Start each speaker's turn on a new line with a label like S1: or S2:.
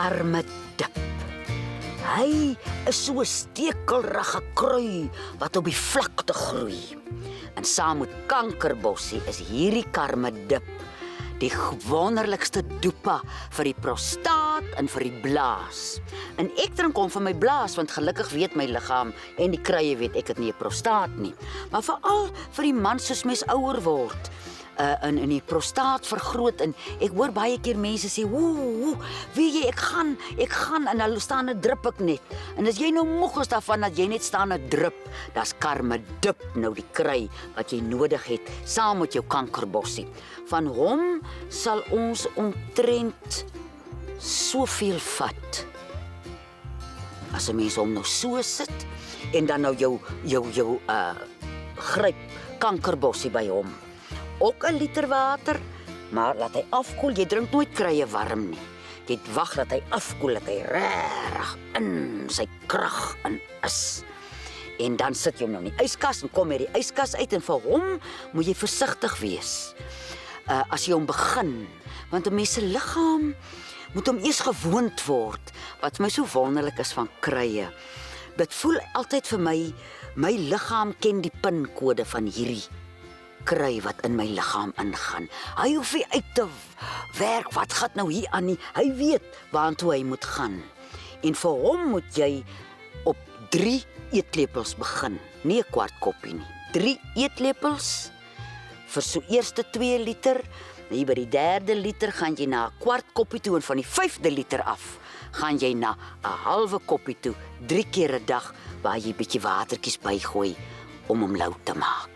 S1: karmedip. Hy is so 'n stekelrige krui wat op die vlakte groei. En saam met kankerbossie is hierdie karmedip die wonderlikste doepa vir die prostaat en vir die blaas. En ek drink hom vir my blaas, want gelukkig weet my liggaam en die kruie weet ek het nie 'n prostaat nie. Maar veral vir die man soos mens ouer word, in die prostaat vergroot, en ek hoor baie keer mense sê, weet jy, ek gaan, en hulle staan en drup ek net. En as jy nou moeg is daarvan, dat jy net staan en drup, das karmedip nou die kry, wat jy nodig het, saam met jou kankerbossie. Van hom sal ons omtrent soveel vat. As 'n mens hom nou so sit, en dan nou jou gryp kankerbossie by hom. Ook 'n liter water, maar laat hy afkoel. Jy drink nooit kruie warm nie. Jy wag dat hy afkoel, dat hy reg in sy krag in is. En dan sit jy hom nou in die yskas en kom met die yskas uit, en vir hom moet jy versigtig wees. As jy hom begin, want 'n mens se liggaam moet hom eers gewoond word, wat vir my so wonderlik is van kruie. Dit voel altyd vir my liggaam ken die pinkode van hierdie kry wat in my liggaam ingaan. Hy hoef nie uit te werk, wat gaan nou hier aan nie. Hy weet waartoe hy moet gaan. En vir hom moet jy op 3 eetlepels begin, nie 'n kwart koppie nie. 3 eetlepels vir so eerste 2 liter. Hier by die 3de liter gaan jy na 'n kwart koppie toe, en van die 5de liter af gaan jy na 'n halwe koppie toe, 3 keer 'n dag, waar jy 'n bietjie watertjies bygooi om hom lou te maak.